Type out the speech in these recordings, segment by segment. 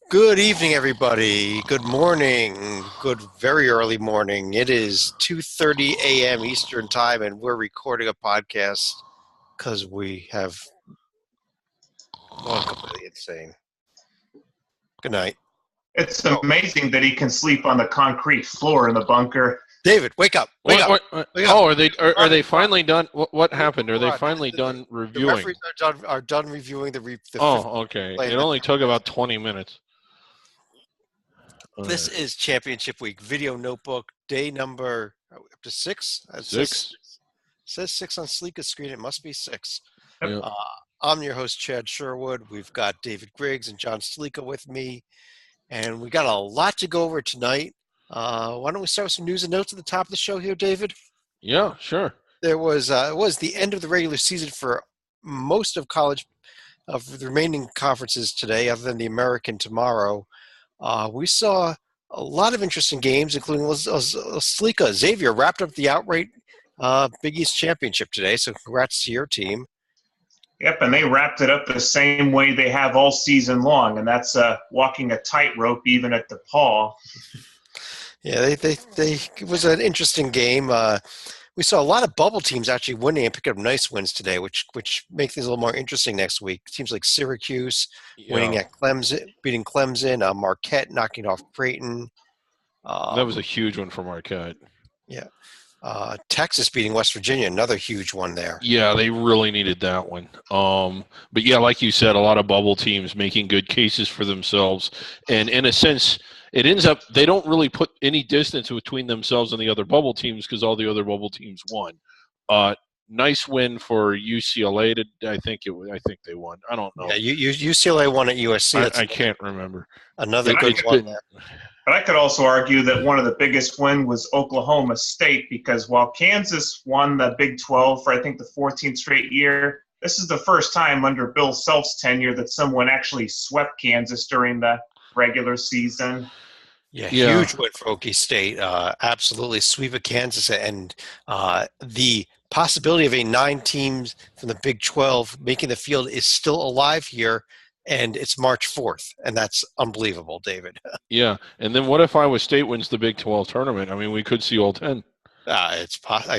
Good evening, everybody. Good morning. Good very early morning. It is 2:30 a.m. Eastern Time, and we're recording a podcast because we have gone completely insane. Good night. It's Oh, amazing that he can sleep on the concrete floor in the bunker. David, wake up! Wake up! Wake up! Oh, are they finally done? What happened? Are they Run. finally The, done the reviewing? referees are done reviewing the fifth Oh, okay. play. It only took about 20 minutes. This is Championship Week. Video Notebook, day number up to 6. Six. Says 6 on Sleeka's screen. It must be 6. Yeah. I'm your host, Chad Sherwood. We've got David Griggs and John Sleeka with me, and we got a lot to go over tonight. Why don't we start with some news and notes at the top of the show here, David? Yeah, sure. There was it was the end of the regular season for most of college of the remaining conferences today, other than the American tomorrow. We saw a lot of interesting games, including Sleeka. Xavier wrapped up the outright Big East Championship today, so congrats to your team. Yep, and they wrapped it up the same way they have all season long, and that's walking a tightrope even at DePaul. Yeah, it was an interesting game. We saw a lot of bubble teams actually winning and picking up nice wins today, which make things a little more interesting next week. Teams like Syracuse winning at Clemson, beating Clemson, Marquette knocking off Creighton. That was a huge one for Marquette. Yeah. Texas beating West Virginia, another huge one there. Yeah, they really needed that one. But yeah, like you said, a lot of bubble teams making good cases for themselves. And in a sense, it ends up they don't really put any distance between themselves and the other bubble teams because all the other bubble teams won. Nice win for UCLA. I think they won. I don't know. Yeah, UCLA won at USC. I can't remember. Another good one there. But I could also argue that one of the biggest wins was Oklahoma State, because while Kansas won the Big 12 for, I think, the 14th straight year, this is the first time under Bill Self's tenure that someone actually swept Kansas during the regular season. Yeah, huge win for Okie State. Absolutely sweep of Kansas, and the possibility of a 9 teams from the Big 12 making the field is still alive here. And it's March 4th, and that's unbelievable, David. Yeah, and then what if Iowa State wins the Big 12 tournament? I mean, we could see all 10. I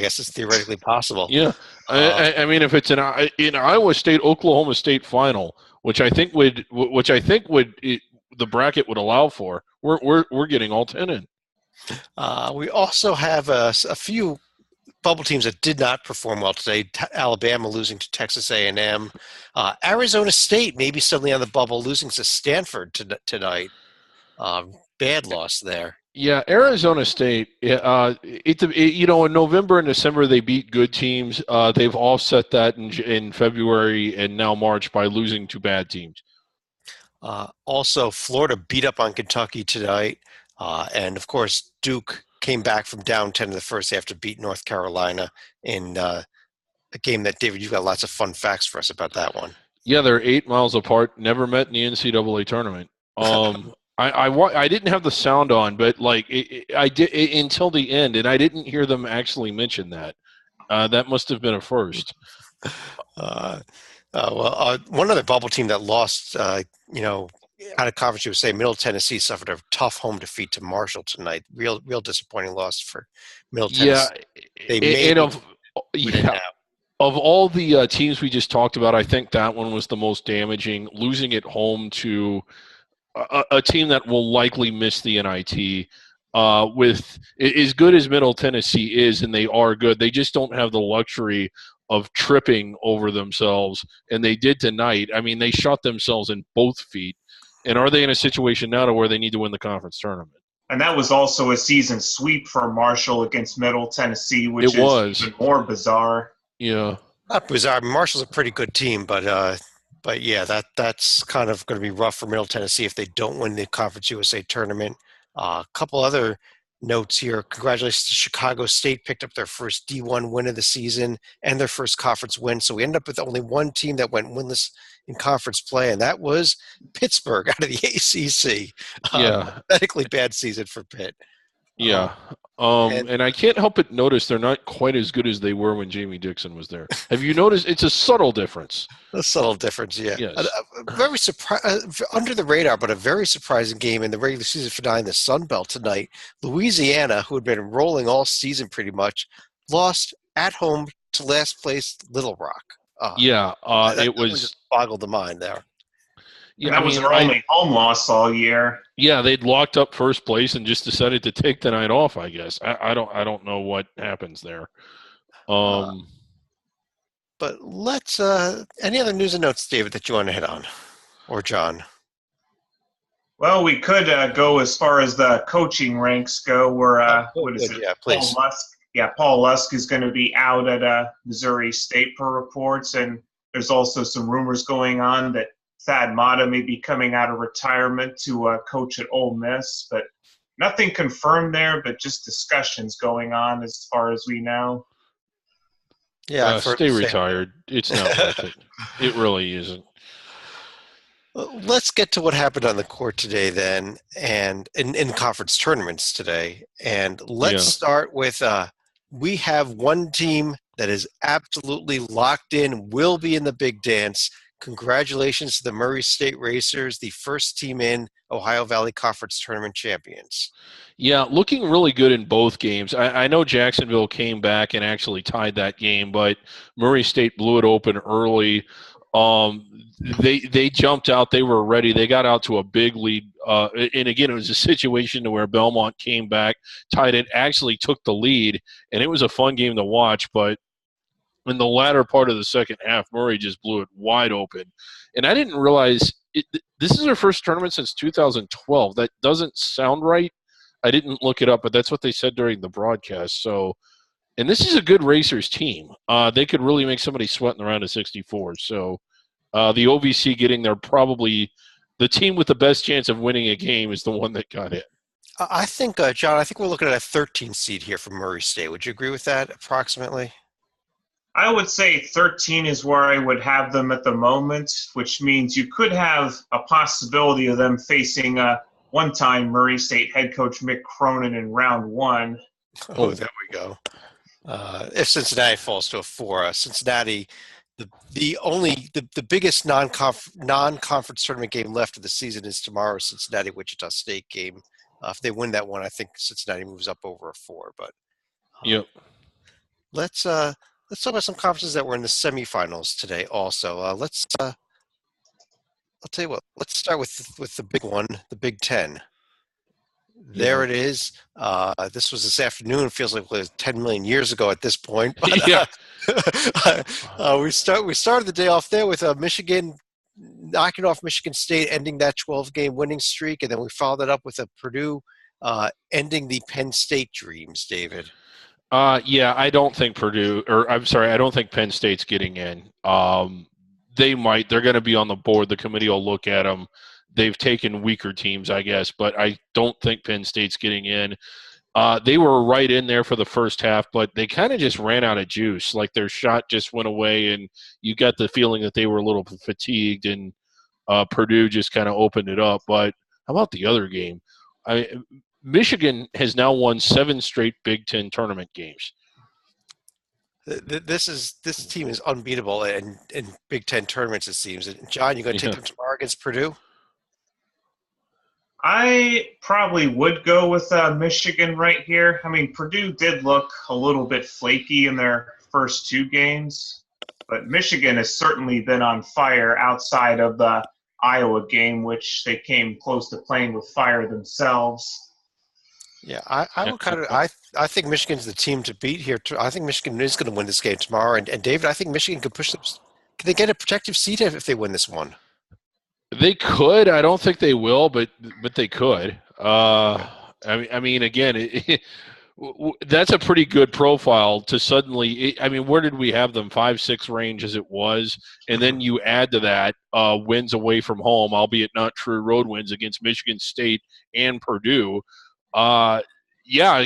guess it's theoretically possible. Yeah, I mean, if it's an Iowa State Oklahoma State final, which I think would the bracket would allow for, we're getting all 10 in. We also have a few bubble teams that did not perform well today. Alabama losing to Texas A&M. Arizona State maybe suddenly on the bubble, losing to Stanford tonight. Bad loss there. Yeah, Arizona State. In November and December they beat good teams. They've offset that in February and now March by losing to bad teams. Also, Florida beat up on Kentucky tonight, and of course Duke came back from down 10 in the first half to beat North Carolina in a game that, David, you've got lots of fun facts for us about that one. Yeah, they're 8 miles apart, never met in the NCAA tournament. I didn't have the sound on, but I did until the end, and I didn't hear them actually mention that. That must have been a first. One other bubble team that lost, out of Conference USA, Middle Tennessee suffered a tough home defeat to Marshall tonight. Real disappointing loss for Middle Tennessee. Of all the teams we just talked about, I think that one was the most damaging. Losing at home to a team that will likely miss the NIT. With as good as Middle Tennessee is, and they are good, they just don't have the luxury of tripping over themselves, and they did tonight. I mean, they shot themselves in both feet. And are they in a situation now to where they need to win the conference tournament? And that was also a season sweep for Marshall against Middle Tennessee, which is even more bizarre. Yeah. Not bizarre. Marshall's a pretty good team, but yeah, that's kind of going to be rough for Middle Tennessee if they don't win the Conference USA tournament. A couple other notes here. Congratulations to Chicago State, picked up their first D1 win of the season and their first conference win. So we ended up with only one team that went winless in conference play, and that was Pittsburgh out of the ACC. Yeah. Pathetically bad season for Pitt. Yeah. And I can't help but notice they're not quite as good as they were when Jamie Dixon was there. Have you noticed? It's a subtle difference. A subtle difference, yeah. Yes. Very under the radar, but a very surprising game in the regular season finale in the Sun Belt tonight. Louisiana, who had been rolling all season pretty much, lost at home to last place Little Rock. It One was just boggled the mind there. And that was their only home loss all year. Yeah, they'd locked up first place and just decided to take the night off, I guess. I don't know what happens there. But let's any other news and notes, David, that you want to hit on? Or John? Well, we could go as far as the coaching ranks go, where what is it? Yeah, please. Paul Lusk. Yeah, Paul Lusk is going to be out at Missouri State per reports, and there's also some rumors going on that Thad Matta may be coming out of retirement to coach at Ole Miss, but nothing confirmed there, but just discussions going on as far as we know. Yeah, stay retired. It's not worth it. It really isn't. Let's get to what happened on the court today then, and in conference tournaments today. And let's start with we have one team that is absolutely locked in, will be in the big dance. Congratulations to the Murray State Racers, the first team in Ohio Valley Conference Tournament champions. Yeah, looking really good in both games. I know Jacksonville came back and actually tied that game, but Murray State blew it open early. They jumped out. They were ready. They got out to a big lead. And again, it was a situation to where Belmont came back, tied it, actually took the lead, and it was a fun game to watch. But in the latter part of the second half, Murray just blew it wide open. And I didn't realize this is their first tournament since 2012. That doesn't sound right. I didn't look it up, but that's what they said during the broadcast. So, and this is a good Racers team. They could really make somebody sweat in the round of 64. So the OVC getting there, probably the team with the best chance of winning a game is the one that got in. I think, John, I think we're looking at a 13 seed here for Murray State. Would you agree with that approximately? I would say 13 is where I would have them at the moment, which means you could have a possibility of them facing one-time Murray State head coach Mick Cronin in round one. Oh, there we go. If Cincinnati falls to a 4, Cincinnati, the biggest non-conference tournament game left of the season is tomorrow's Cincinnati-Wichita State game. If they win that one, I think Cincinnati moves up over a 4. But yep. Let's talk about some conferences that were in the semifinals today. Also, I'll tell you what. Let's start with the big one, the Big Ten. There it is. This was this afternoon. It feels like it was 10 million years ago at this point. But, yeah. We started the day off there with Michigan knocking off Michigan State, ending that 12-game winning streak, and then we followed it up with Purdue ending the Penn State dreams. David. I don't think I don't think Penn State's getting in. They might. They're going to be on the board. The committee will look at them. They've taken weaker teams, I guess, but I don't think Penn State's getting in. They were right in there for the first half, but they kind of just ran out of juice. Like their shot just went away, and you got the feeling that they were a little fatigued, and Purdue just kind of opened it up. But how about the other game? Michigan has now won 7 straight Big Ten tournament games. This team is unbeatable in Big Ten tournaments, it seems. And John, you going to take them tomorrow against Purdue? I probably would go with Michigan right here. I mean, Purdue did look a little bit flaky in their first 2 games, but Michigan has certainly been on fire outside of the Iowa game, which they came close to playing with fire themselves. Yeah, I think Michigan's the team to beat here. I think Michigan is going to win this game tomorrow. And David, I think Michigan could push them. Can they get a protective seat if they win this one? They could. I don't think they will, but they could. I mean, again, that's a pretty good profile to suddenly. Where did we have them? 5-6 range as it was, and then you add to that wins away from home, albeit not true road wins against Michigan State and Purdue. A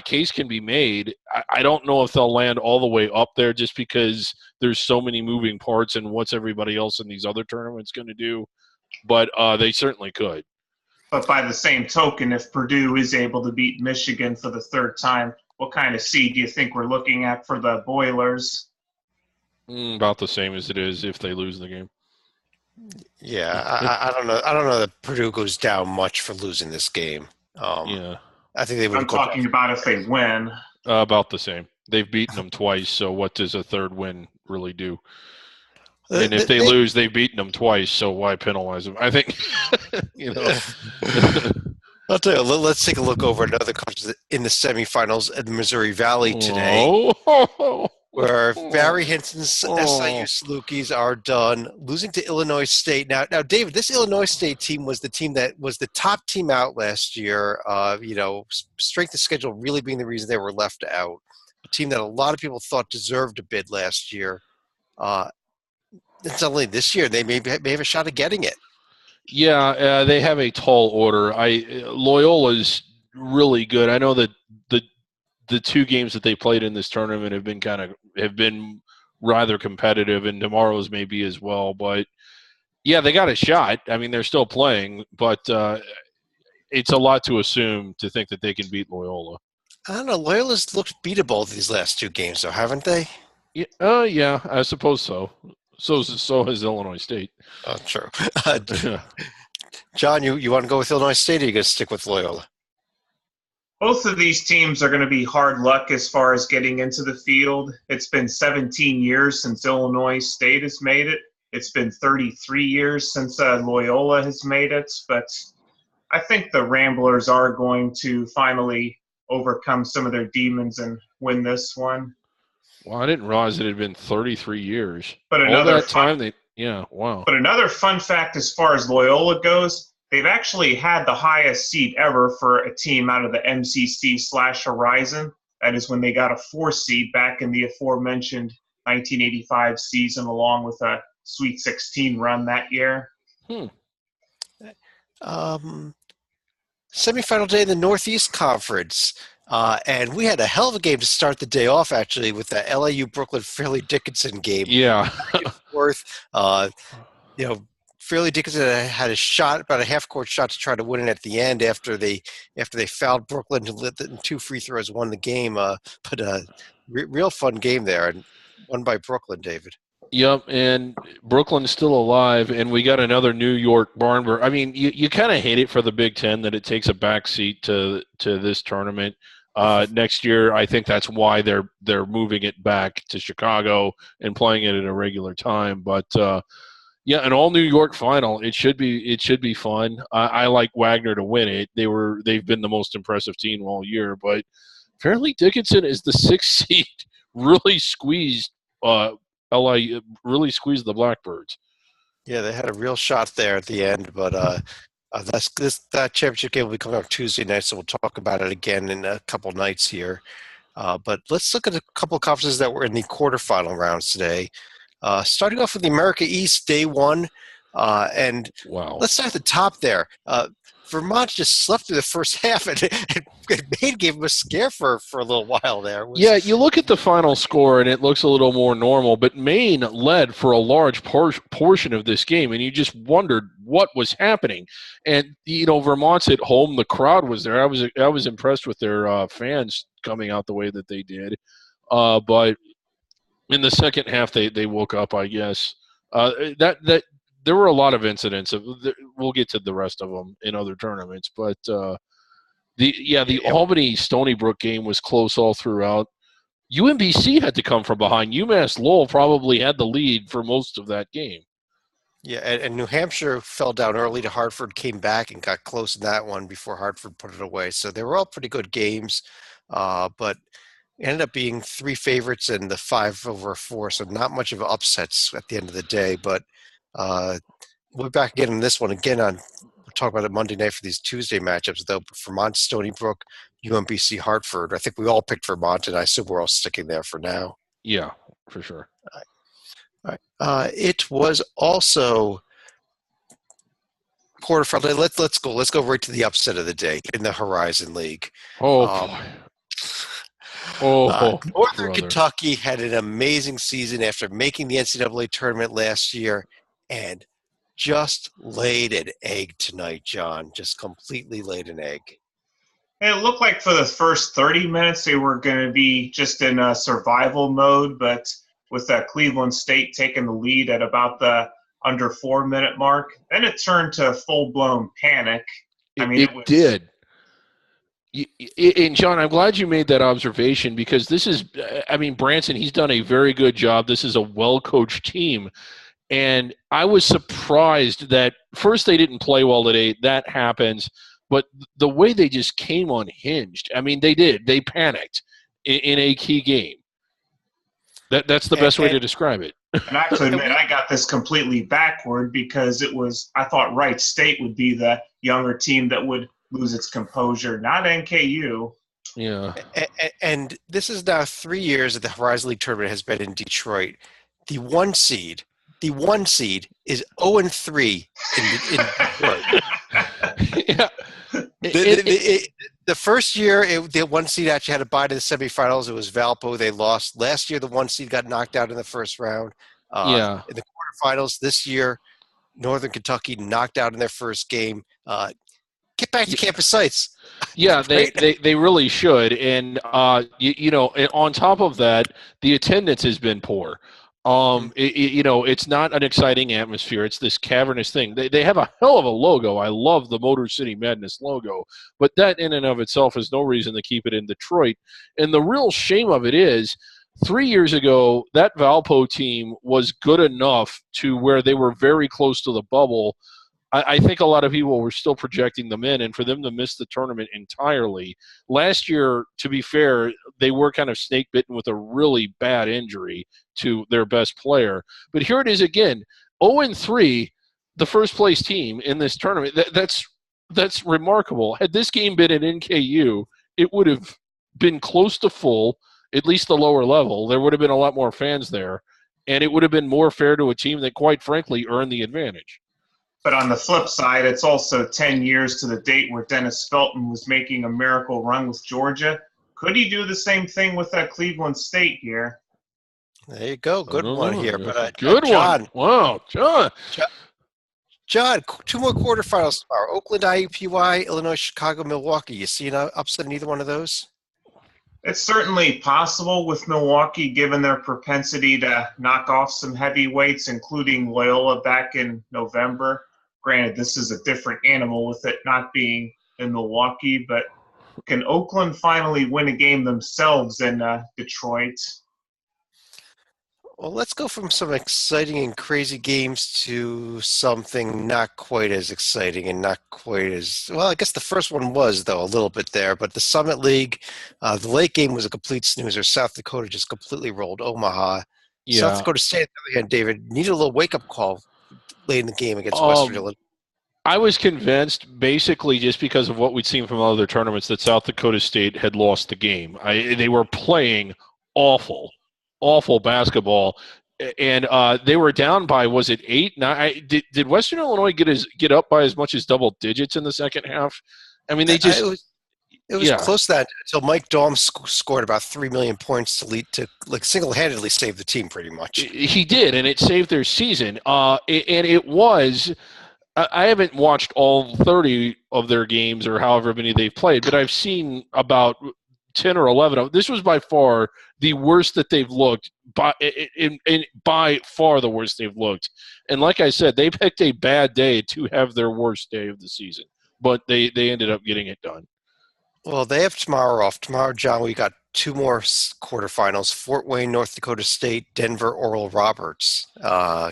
case can be made. I don't know if they'll land all the way up there just because there's so many moving parts and what's everybody else in these other tournaments going to do. But they certainly could. But by the same token, if Purdue is able to beat Michigan for the 3rd time, What kind of seed do you think we're looking at for the Boilers? About the same as it is if they lose the game. Yeah, I don't know. I don't know that Purdue goes down much for losing this game. Yeah, I think they would I'm go down. talking about if they win. about the same. They've beaten them twice, so what does a third win really do? They, And if they they, lose, they've beaten them twice, so why penalize them? I think, you know. I'll tell you. Let's take a look over another conference in the semifinals at the Missouri Valley today, Oh. where Barry Hinson's SIU Salukis are done losing to Illinois State. Now, David, this Illinois State team was the team that was the top team out last year. Strength of schedule really being the reason they were left out. A team that a lot of people thought deserved a bid last year. It's only this year they may have a shot at getting it. Yeah, they have a tall order. Loyola's really good. I know that the two games that they played in this tournament have been rather competitive, and tomorrow's maybe as well. But yeah, they got a shot. I mean, they're still playing, but it's a lot to assume to think that they can beat Loyola. I don't know. Loyola's looked beatable these last two games, though, haven't they? Yeah, I suppose so. So has Illinois State. Oh, true. John, you want to go with Illinois State, or are you going to stick with Loyola? Both of these teams are going to be hard luck as far as getting into the field. It's been 17 years since Illinois State has made it. It's been 33 years since Loyola has made it. But I think the Ramblers are going to finally overcome some of their demons and win this one. Well, I didn't realize it had been 33 years. But all that time, wow. But another fun fact as far as Loyola goes, they've actually had the highest seed ever for a team out of the MCC/Horizon. That is when they got a 4 seed back in the aforementioned 1985 season, along with a Sweet 16 run that year. Semifinal day in the Northeast Conference. And we had a hell of a game to start the day off, actually, with the LAU Brooklyn Fairleigh Dickinson game. Yeah. Fairleigh Dickinson had a shot, about a half-court shot to try to win it at the end after they fouled Brooklyn and 2 free throws won the game. Real fun game there, and won by Brooklyn, David. Yep, and Brooklyn's still alive, and we got another New York barn burner. I mean, you kind of hate it for the Big Ten that it takes a backseat to this tournament. Next year, I think that's why they're moving it back to Chicago and playing it at a regular time. But yeah, an all New York final. It should be fun. I like Wagner to win it. They've been the most impressive team all year. But Fairleigh Dickinson is the 6th seed. Really squeezed. LA really squeezed the Blackbirds. Yeah, they had a real shot there at the end, but that championship game will be coming up Tuesday night, so we'll talk about it again in a couple nights here. But let's look at a couple of conferences that were in the quarterfinal rounds today. Starting off with the America East, day 1. And wow. Let's start at the top there. Vermont just slept through the first half, and Maine gave them a scare for a little while there. Yeah, you look at the final score, and it looks a little more normal, but Maine led for a large portion of this game, and you just wondered what was happening. And, Vermont's at home. The crowd was there. I was impressed with their fans coming out the way that they did. But in the second half, they woke up, I guess. There were a lot of incidents. We'll get to the rest of them in other tournaments, but the Albany Stony Brook game was close all throughout. UMBC had to come from behind. UMass Lowell probably had the lead for most of that game. Yeah, and New Hampshire fell down early to Hartford, came back and got close in that one before Hartford put it away. So they were all pretty good games, but it ended up being 3 favorites and the 5/4. So not much of upsets at the end of the day, but. We're back again in this one. Again, we'll talk about it Monday night for these Tuesday matchups, though. Vermont, Stony Brook, UMBC, Hartford. I think we all picked Vermont, and I assume we're all sticking there for now. Yeah, for sure. All right. It was also quarterfinal. Let's go right to the upset of the day in the Horizon League. Northern Kentucky had an amazing season after making the NCAA tournament last year. And just laid an egg tonight, John. Just completely laid an egg. It looked like for the first 30 minutes they were going to be just in a survival mode, but with Cleveland State taking the lead at about the under 4 minute mark, then it turned to full blown panic. I mean, It it was. did. And John, I'm glad you made that observation because this is, I mean, Branson, he's done a very good job. This is a well-coached team. And I was surprised that first they didn't play well today. That happens. But the way they just came unhinged, I mean, they did. They panicked in a key game. That's the best way to describe it. And I have to admit, I got this completely backward because I thought Wright State would be the younger team that would lose its composure, not NKU. Yeah. And this is now 3 years that the Horizon League tournament has been in Detroit. The one seed is 0-3 in Detroit. Yeah. The first year, the one seed actually had a bye to the semifinals. It was Valpo. They lost. Last year, the one seed got knocked out in the first round. Yeah. In the quarterfinals this year, Northern Kentucky knocked out in their first game. Get back to campus sites. Yeah, they really should. And, on top of that, the attendance has been poor. It's not an exciting atmosphere. It's this cavernous thing. They have a hell of a logo. I love the Motor City Madness logo, but that in and of itself is no reason to keep it in Detroit. And the real shame of it is 3 years ago, that Valpo team was good enough to where they were very close to the bubble. I think a lot of people were still projecting them in, and for them to miss the tournament entirely. Last year, to be fair, they were kind of snake bitten with a really bad injury to their best player. But here it is again, 0-3, the first place team in this tournament. That's remarkable. Had this game been in NKU, it would have been close to full, at least the lower level. There would have been a lot more fans there, and it would have been more fair to a team that, quite frankly, earned the advantage. But on the flip side, it's also 10 years to the date where Dennis Felton was making a miracle run with Georgia. Could he do the same thing with Cleveland State here? There you go. Good one here. But good John, one. Wow, John. John, 2 more quarterfinals tomorrow. Oakland, IUPUI, Illinois, Chicago, Milwaukee. You see an upset in either one of those? It's certainly possible with Milwaukee, given their propensity to knock off some heavyweights, including Loyola back in November. Granted, this is a different animal with it not being in Milwaukee, but can Oakland finally win a game themselves in Detroit? Well, let's go from some exciting and crazy games to something not quite as exciting and not quite as well. I guess the first one was, though, a little bit there. But the Summit League, the late game was a complete snoozer. South Dakota just completely rolled Omaha. Yeah. South Dakota State, on the other hand, David, needed a little wake-up call late in the game against Western Illinois. I was convinced, basically just because of what we'd seen from other tournaments, that South Dakota State had lost the game. They were playing awful basketball, and they were down by, was it 8? Did Western Illinois get up by as much as double digits in the second half? I mean, they just it was close to that until Mike Daum scored about 3 million points to lead to single-handedly save the team pretty much. He did, and it saved their season. And it was. I haven't watched all 30 of their games or however many they've played, but I've seen about 10 or 11 of them. This was by far the worst that they've looked, by far the worst they've looked. And like I said, they picked a bad day to have their worst day of the season, but they ended up getting it done. Well, they have tomorrow off. Tomorrow, John, we got 2 more quarterfinals: Fort Wayne, North Dakota State, Denver, Oral Roberts.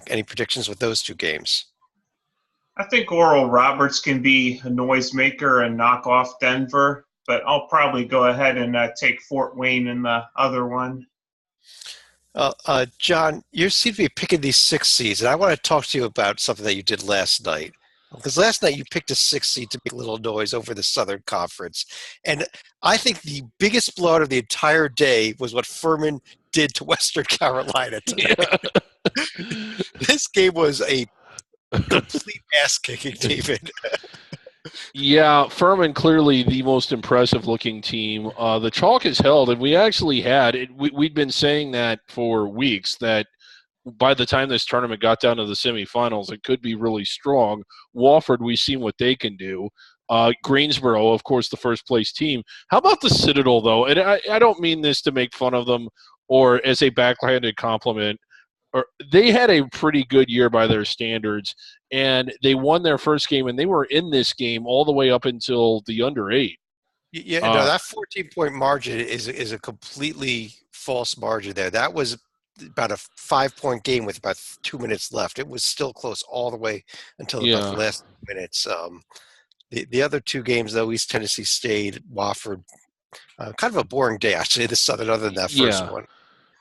Any predictions with those 2 games? I think Oral Roberts can be a noisemaker and knock off Denver, but I'll probably go ahead and take Fort Wayne in the other one. John, you seem to be picking these 6 seeds, and I want to talk to you about something that you did last night. Because last night you picked a 6 seed to make a little noise over the Southern Conference. And I think the biggest blowout of the entire day was what Furman did to Western Carolina today. Yeah. This game was a complete ass kicking, David. Yeah, Furman clearly the most impressive looking team. The chalk is held, and we actually had it. We'd been saying that for weeks, that by the time this tournament got down to the semifinals, it could be really strong. Wofford, we've seen what they can do. Greensboro, of course, the first place team. How about the Citadel, though? And I don't mean this to make fun of them or as a backhanded compliment. Or they had a pretty good year by their standards, and they won their first game, and they were in this game all the way up until the under 8. Yeah, no, that 14-point margin is a completely false margin there. That was about a 5-point game with about 2 minutes left. It was still close all the way until about the last minutes. The other two games, though, East Tennessee State, Wofford, kind of a boring day, actually, this other than that first one.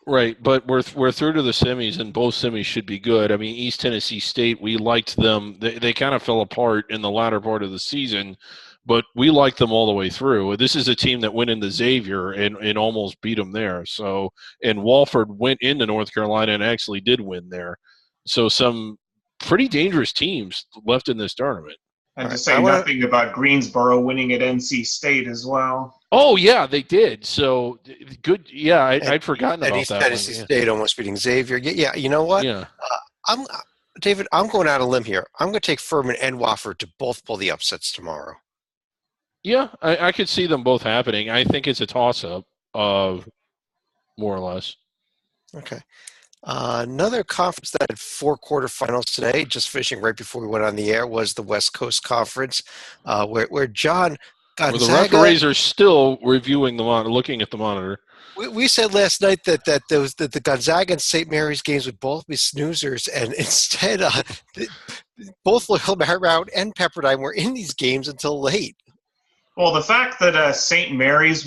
Right, but we're through to the semis, and both semis should be good. I mean, East Tennessee State, we liked them. They kind of fell apart in the latter part of the season, but we liked them all the way through. This is a team that went into Xavier and almost beat them there. So, and Walford went into North Carolina and actually did win there. So some pretty dangerous teams left in this tournament. And to say nothing about Greensboro winning at NC State as well. Oh, yeah, they did. So good. Yeah, I'd forgotten about East that. Tennessee State almost beating Xavier. Yeah, you know what? Yeah. David, I'm going out on a limb here. I'm going to take Furman and Wofford to both pull the upsets tomorrow. Yeah, I could see them both happening. I think it's a toss-up, more or less. Okay. Another conference that had 4 quarterfinals today, just finishing right before we went on the air, was the West Coast Conference, where John Gonzaga. Well, the referees are still reviewing the monitor, looking at the monitor. We said last night that the Gonzaga and St. Mary's games would both be snoozers, and instead, both Loyola Marymount and Pepperdine were in these games until late. Well, the fact that St. Mary's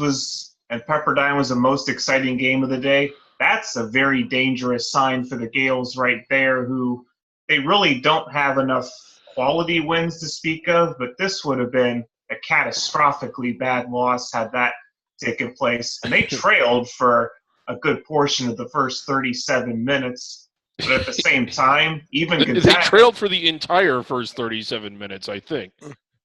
and Pepperdine was the most exciting game of the day, that's a very dangerous sign for the Gales right there, who they really don't have enough quality wins to speak of, but this would have been a catastrophically bad loss had that taken place. And they trailed for a good portion of the first 37 minutes. But at the same time, even Gonzaga, they trailed for the entire first 37 minutes, I think.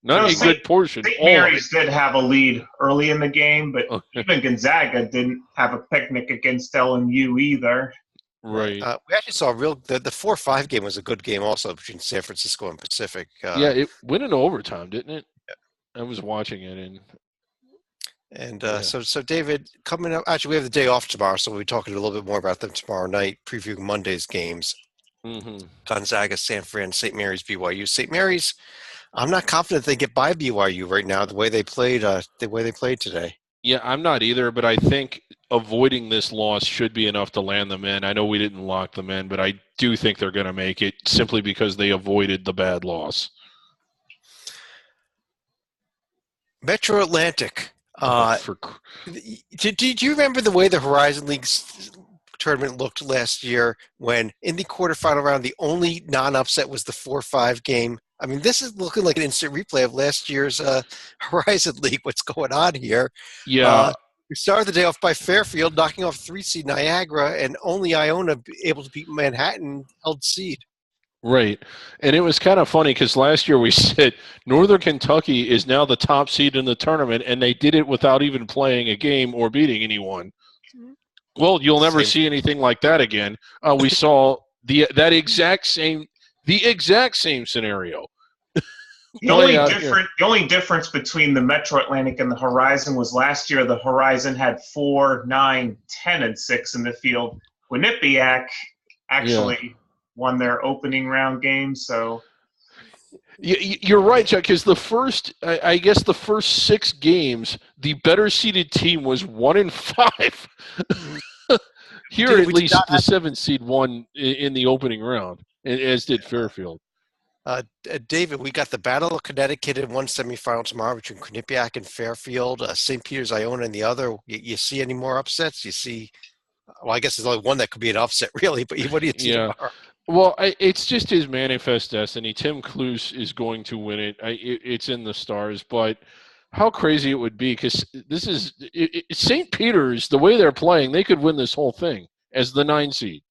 Not a good portion. St. Mary's did have a lead early in the game, but even Gonzaga didn't have a picnic against LMU either. Right. We actually saw the 4-5 game was a good game also between San Francisco and Pacific. Yeah, it went into overtime, didn't it? Yeah. I was watching it. So David, coming up, actually we have the day off tomorrow, so we'll be talking a little bit more about them tomorrow night, previewing Monday's games. Mm-hmm. Gonzaga, San Fran, St. Mary's, BYU. St. Mary's, I'm not confident they get by BYU right now the way they played today. Yeah, I'm not either, but I think avoiding this loss should be enough to land them in. I know we didn't lock them in, but I do think they're going to make it simply because they avoided the bad loss. Metro Atlantic. Did you remember the way the Horizon League's tournament looked last year when in the quarterfinal round the only non-upset was the 4-5 game? I mean, this is looking like an instant replay of last year's Horizon League. What's going on here? Yeah. We started the day off by Fairfield knocking off 3-seed Niagara, and only Iona able to beat Manhattan held seed. Right. And it was kind of funny because last year we said Northern Kentucky is now the top seed in the tournament, and they did it without even playing a game or beating anyone. Well, you'll never see anything like that again. We saw the exact same scenario. The only difference between the Metro Atlantic and the Horizon was last year the Horizon had 4, 9, 10, and 6 in the field. Quinnipiac actually won their opening round game, so you're right, Chuck, because the first 6 games, the better seeded team was 1-5. Here, at least the 7th seed won in the opening round, as did Fairfield. David, we got the Battle of Connecticut in one semifinal tomorrow between Quinnipiac and Fairfield. St. Peter's, Iona in the other. You see any more upsets? You see? Well, I guess there's only one that could be an upset, really. But what do you see tomorrow? Well, it's just his manifest destiny. Tim Kluse is going to win it. It's in the stars, but how crazy it would be, because this is St. Peter's, the way they're playing, they could win this whole thing as the 9 seed.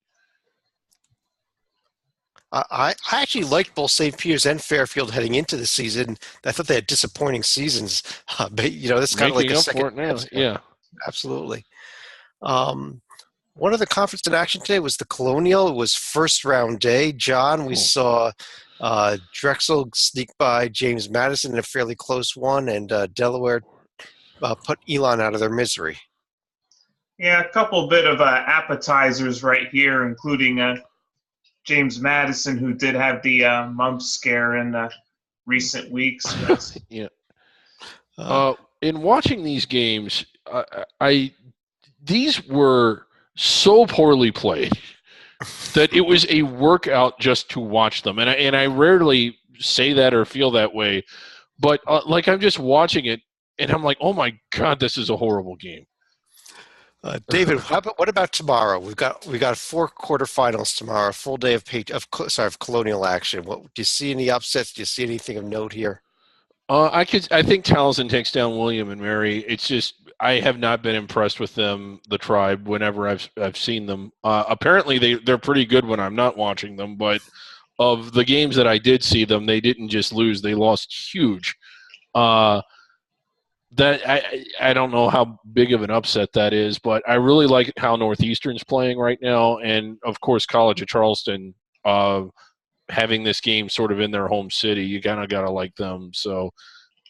I actually liked both St. Peter's and Fairfield heading into the season. I thought they had disappointing seasons, but this is kind of like a second. Now. Yeah, absolutely. One of the conference in action today was the Colonial. It was first round day. John, we saw Drexel sneaked by James Madison in a fairly close one, and Delaware put Elon out of their misery. Yeah, a couple bit of appetizers right here, including James Madison, who did have the mumps scare in recent weeks. Yeah. In watching these games, these were so poorly played that it was a workout just to watch them. And I rarely say that or feel that way, but like I'm just watching it and I'm like, oh my God, this is a horrible game. David, what about tomorrow? We got 4 quarterfinals tomorrow, a full day of Colonial action. Do you see any upsets? Do you see anything of note here? I think Townsend takes down William and Mary. It's just I have not been impressed with them, the Tribe, whenever I've seen them. Apparently they're pretty good when I'm not watching them, but of the games that I did see them, they didn't just lose; they lost huge. That I don't know how big of an upset that is, but I really like how Northeastern's playing right now, and of course College of Charleston having this game sort of in their home city. You kind of gotta like them. So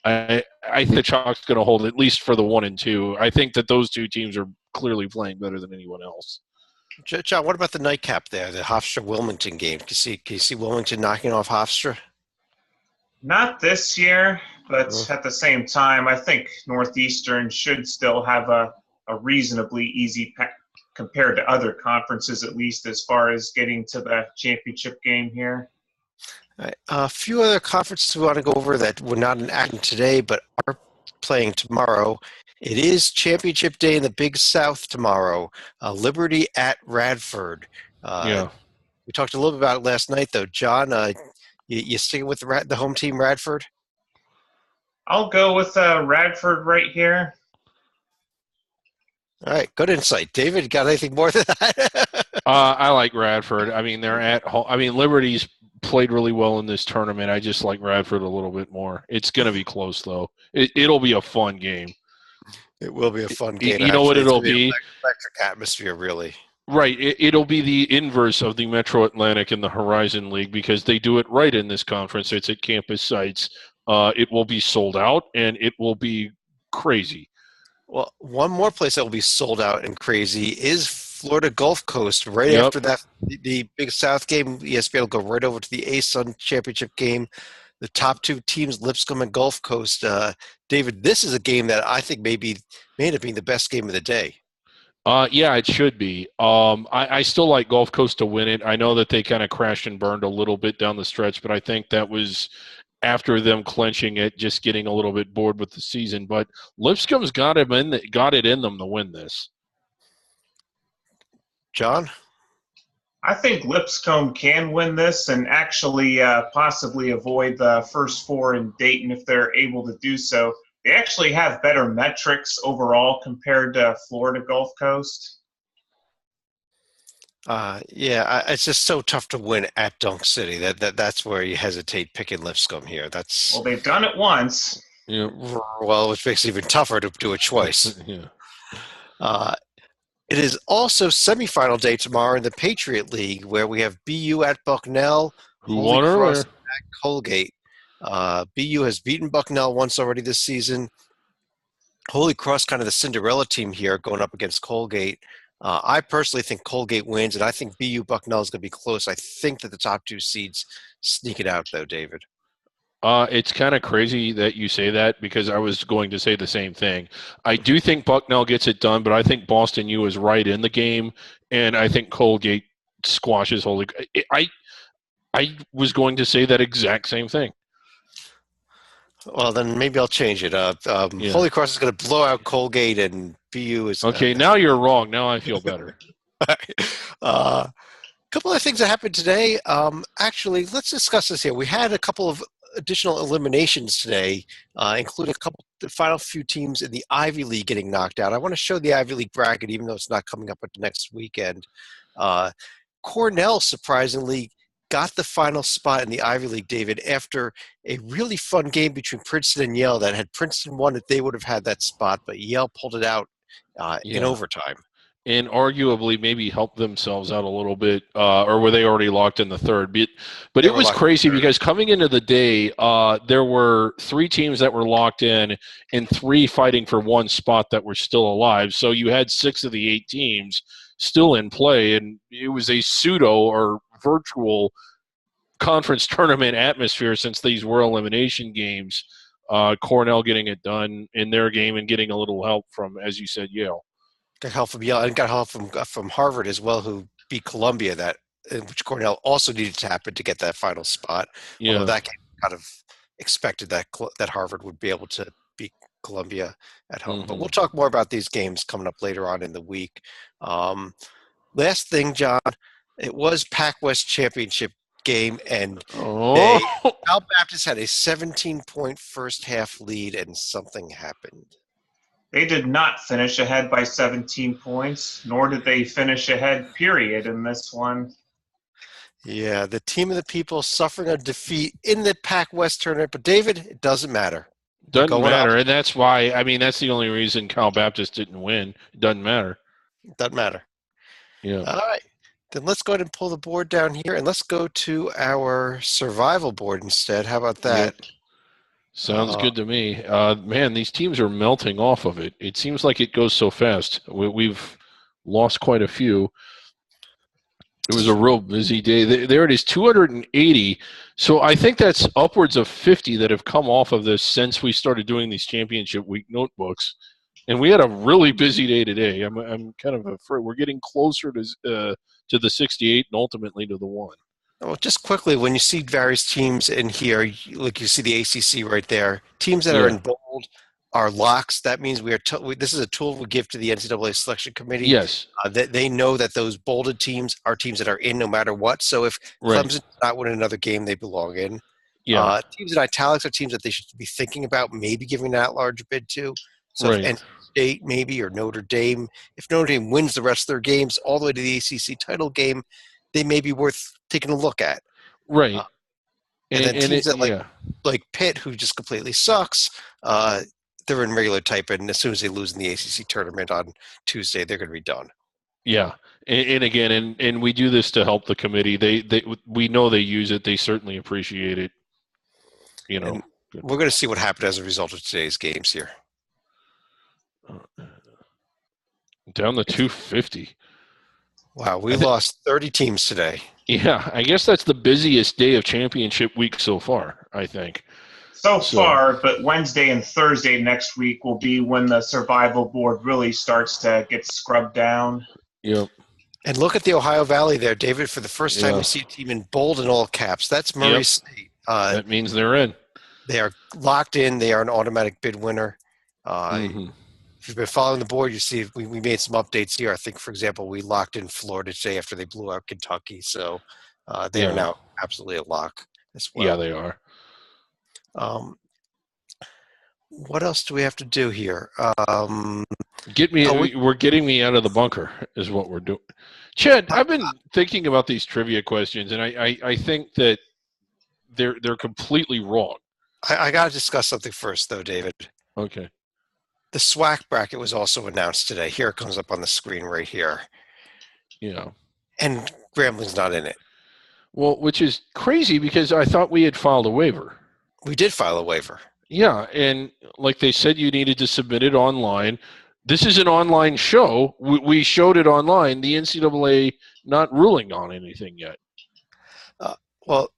I think the Chalk's going to hold at least for the 1 and 2. I think that those two teams are clearly playing better than anyone else. John, what about the nightcap there, the Hofstra-Wilmington game? Can you see Wilmington knocking off Hofstra? Not this year, but at the same time, I think Northeastern should still have a reasonably easy compared to other conferences, at least as far as getting to the championship game here. Right. A few other conferences we want to go over that were not in action today but are playing tomorrow. It is championship day in the Big South tomorrow. Liberty at Radford. Yeah. We talked a little bit about it last night, though. John, you sticking with the home team, Radford? I'll go with Radford right here. All right, good insight. David, got anything more than that? I like Radford. I mean, they're at home. I mean, Liberty's played really well in this tournament. I just like Radford a little bit more. It's going to be close, though. It'll be a fun game. It will be a fun game. You know what it'll be? Electric atmosphere, really. Right. It'll be the inverse of the Metro Atlantic and the Horizon League because they do it right in this conference. It's at campus sites. It will be sold out, and it will be crazy. Well, one more place that will be sold out and crazy is Florida Gulf Coast. Right after that, the Big South game, ESPN will go right over to the ASUN Championship game. The top 2 teams, Lipscomb and Gulf Coast. David, this is a game that I think may end up being the best game of the day. Yeah, it should be. I still like Gulf Coast to win it. I know that they kind of crashed and burned a little bit down the stretch, but I think that was after them clinching it, just getting a little bit bored with the season. But Lipscomb's got it in them to win this. John? I think Lipscomb can win this and actually possibly avoid the first 4 in Dayton if they're able to do so. They actually have better metrics overall compared to Florida Gulf Coast. It's just so tough to win at Dunk City. That's where you hesitate picking Lipscomb here. Well, they've done it once. Yeah. Well, which makes it even tougher to do it twice. Yeah. It is also semifinal day tomorrow in the Patriot League, where we have BU at Bucknell, who won earlier, at Colgate. BU has beaten Bucknell once already this season. Holy Cross, kind of the Cinderella team here, going up against Colgate. I personally think Colgate wins, and I think BU Bucknell is going to be close. I think that the top 2 seeds sneak it out, though, David. It's kind of crazy that you say that because I was going to say the same thing. I do think Bucknell gets it done, but I think Boston U is right in the game, and I think Colgate squashes Holy. I was going to say that exact same thing. Well, then maybe I'll change it. Holy Cross is going to blow out Colgate, and BU is okay. Now you're wrong. Now I feel better. A couple of things that happened today. Actually, let's discuss this here. We had a couple of additional eliminations today, including the final few teams in the Ivy League getting knocked out. I want to show the Ivy League bracket, even though it's not coming up at the next weekend. Cornell, surprisingly, got the final spot in the Ivy League, David, after a really fun game between Princeton and Yale that had Princeton won it, they would have had that spot, but Yale pulled it out in overtime. and arguably maybe help themselves out a little bit, or were they already locked in the third? But They it were was locked in crazy third. because coming into the day, there were 3 teams that were locked in and 3 fighting for one spot that were still alive. So you had 6 of the 8 teams still in play, and it was a pseudo or virtual conference tournament atmosphere since these were elimination games. Cornell getting it done in their game and getting a little help from, as you said, Yale. Got help from Yale and got help from Harvard as well, who beat Columbia, which Cornell also needed to happen to get that final spot. Although Yeah. that game kind of expected that Harvard would be able to beat Columbia at home. But we'll talk more about these games coming up later on in the week. Last thing, John, it was PACWEST championship game, and Cal Baptist had a 17-point first half lead, and something happened. They did not finish ahead by 17 points, nor did they finish ahead, period, in this one. Yeah, the team of the people suffering a defeat in the PACWEST tournament. But, David, it doesn't matter. Doesn't matter, and that's why, I mean, that's the only reason Cal Baptist didn't win. It doesn't matter. Doesn't matter. Yeah. All right. Then let's go ahead and pull the board down here, and let's go to our survival board instead. How about that? Yep. Sounds good to me. Man, these teams are melting off of it. It seems like it goes so fast. We've lost quite a few. It was a real busy day. There it is, 280. So I think that's upwards of 50 that have come off of this since we started doing these championship week notebooks. And we had a really busy day today. I'm kind of afraid we're getting closer to the 68 and ultimately to the 1. Well, just quickly, when you see various teams in here, like you see the ACC right there, teams that are in bold are locks. That means this is a tool we give to the NCAA selection committee. Yes. That they know that those bolded teams are teams that are in no matter what. So if Clemson does not win another game, they belong in. Yeah. Teams in italics are teams that they should be thinking about maybe giving an at-large bid to. So if NC State maybe, or Notre Dame, if Notre Dame wins the rest of their games all the way to the ACC title game, they may be worth taking a look at. Right. And then teams that like Pitt, who just completely sucks, they're in regular type, and as soon as they lose in the ACC tournament on Tuesday, they're going to be done. Yeah, and again, and we do this to help the committee. We know they use it. They certainly appreciate it. You know, we're going to see what happened as a result of today's games here. Down to 250. Wow, we lost 30 teams today. Yeah, I guess that's the busiest day of championship week so far, I think. So far, but Wednesday and Thursday next week will be when the survival board really starts to get scrubbed down. Yep. And look at the Ohio Valley there, David. For the first time, you see a team in bold and all caps. That's Murray State. That means they're in. They are locked in. They are an automatic bid winner. If you've been following the board, you see we made some updates here. I think, for example, we locked in Florida today after they blew out Kentucky. So they are now absolutely a lock as well. Yeah, they are. What else do we have to do here? We're getting me out of the bunker is what we're doing. Chad, I've been thinking about these trivia questions, and I think that they're completely wrong. I got to discuss something first, though, David. Okay. The SWAC bracket was also announced today. Here it comes up on the screen right here. Yeah. And Grambling's not in it. Well, which is crazy because I thought we had filed a waiver. We did file a waiver. Yeah, and like they said, you needed to submit it online. This is an online show. We showed it online. The NCAA not ruling on anything yet. Well,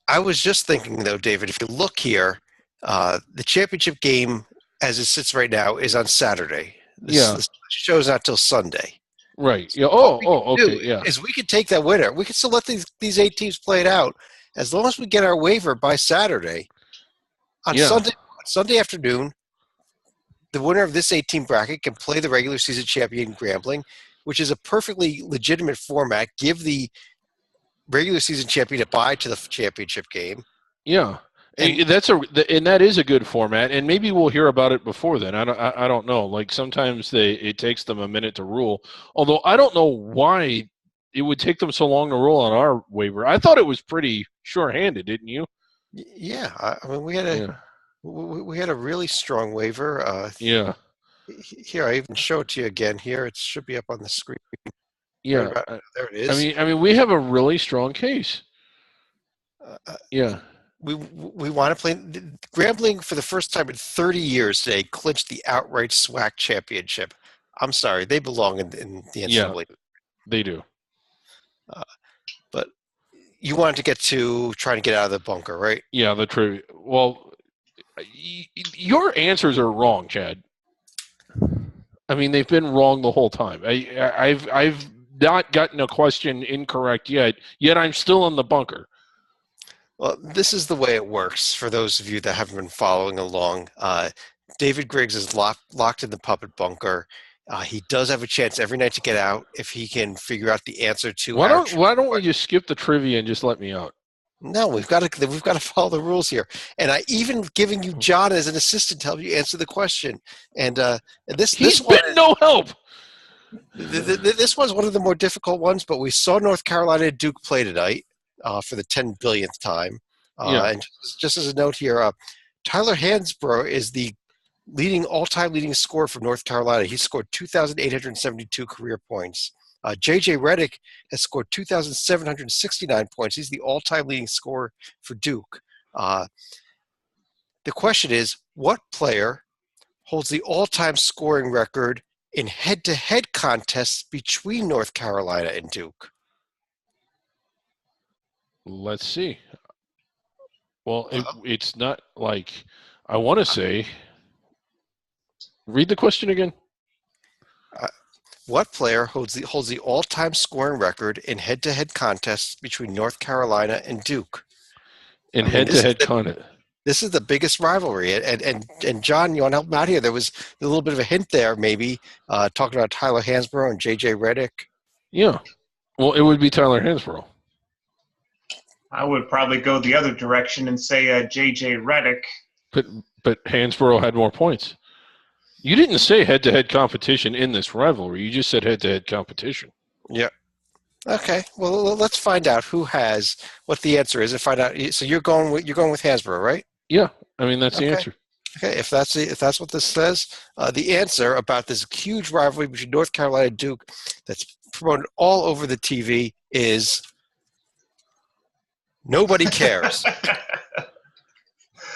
I was just thinking, though, David, if you look here, the championship game, as it sits right now, is on Saturday. This show's not till Sunday. Right. Yeah. Okay. Yeah. Is we could take that winner. We could still let these 8 teams play it out as long as we get our waiver by Saturday. On Sunday afternoon, the winner of this 8-team bracket can play the regular season champion Grambling, which is a perfectly legitimate format. Give the regular season champion a bye to the championship game. Yeah. And that is a good format, and maybe we'll hear about it before then. I don't know. Like sometimes it takes them a minute to rule. Although I don't know why it would take them so long to rule on our waiver. I thought it was pretty sure-handed, didn't you? Yeah, I mean we had a really strong waiver. Here, I even show it to you again. Here, it should be up on the screen. Right Yeah. about there. It I is. mean, we have a really strong case. Uh, Yeah. we want to play. Grambling for the first time in 30 years today clinched the outright SWAC championship. I'm sorry, they belong in the Yeah, NCAA. they do. But you wanted to get to trying to get out of the bunker, right? Yeah, the trivia. Well, your answers are wrong, Chad. I mean, they've been wrong the whole time. I've not gotten a question incorrect yet. Yet I'm still in the bunker. Well, this is the way it works for those of you that haven't been following along. David Griggs is locked in the puppet bunker. He does have a chance every night to get out if he can figure out the answer to Why our don't we just skip the trivia and just let me out? No, we've got to follow the rules here. And I even giving you John as an assistant to help you answer the question. And He's been no help. This was one of the more difficult ones, but we saw North Carolina Duke play tonight for the 10 billionth time. Yeah. And just as a note here, Tyler Hansbrough is the all-time leading scorer for North Carolina. He scored 2,872 career points. J.J. Redick has scored 2,769 points. He's the all-time leading scorer for Duke. The question is, what player holds the all-time scoring record in head-to-head contests between North Carolina and Duke? Let's see. Well, it's not like I want to say. Read the question again. What player holds the all-time scoring record in head-to-head contests between North Carolina and Duke? In head-to-head contest. This is the biggest rivalry. And John, you want to help me out here? There was a little bit of a hint there, maybe, talking about Tyler Hansbrough and J.J. Redick. Yeah. Well, it would be Tyler Hansbrough. I would probably go the other direction and say J.J. Redick. But Hansbrough had more points. You didn't say head-to-head competition in this rivalry. You just said head-to-head competition. Yeah. Okay. Well, let's find out what the answer is and find out. So you're going with Hansbrough, right? Yeah. I mean, that's the answer. Okay. If that's what this says, the answer about this huge rivalry between North Carolina and Duke that's promoted all over the TV is nobody cares.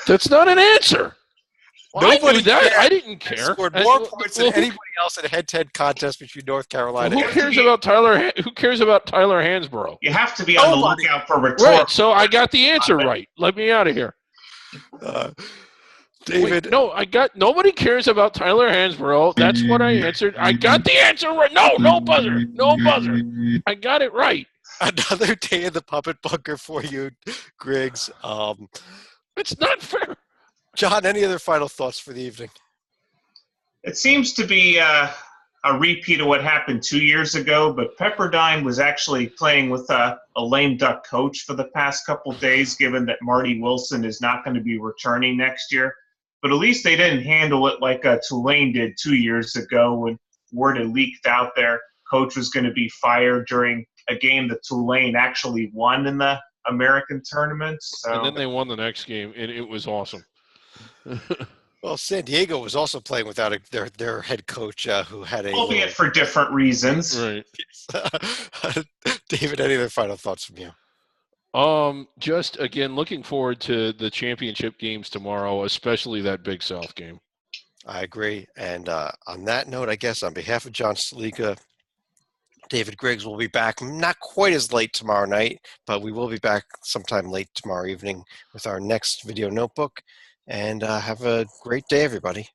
That's not an answer. Well, Nobody cared. I didn't care. Scored more points than anybody else in a head-to-head contest between North Carolina. Who cares about Tyler? Who cares about Tyler Hansbrough? You have to be on the lookout for rhetorical. Right. So I got the answer right. Let me out of here. David, wait, no, nobody cares about Tyler Hansbrough. That's what I answered. I got the answer right. No buzzer. No buzzer. I got it right. Another day in the puppet bunker for you, Griggs. It's not fair. John, any other final thoughts for the evening? It seems to be a repeat of what happened 2 years ago, but Pepperdine was actually playing with a lame duck coach for the past couple days, given that Marty Wilson is not going to be returning next year. But at least they didn't handle it like Tulane did 2 years ago when word had leaked out there. Coach was going to be fired during a game that Tulane actually won in the American tournament. So. And then they won the next game, and it was awesome. Well, San Diego was also playing without their head coach, who had albeit for different reasons. Right. David, any other final thoughts from you? Just again, looking forward to the championship games tomorrow, especially that Big South game. I agree. And on that note, I guess on behalf of John Stalika, David Griggs will be back not quite as late tomorrow night, but we will be back sometime late tomorrow evening with our next video notebook. And have a great day, everybody.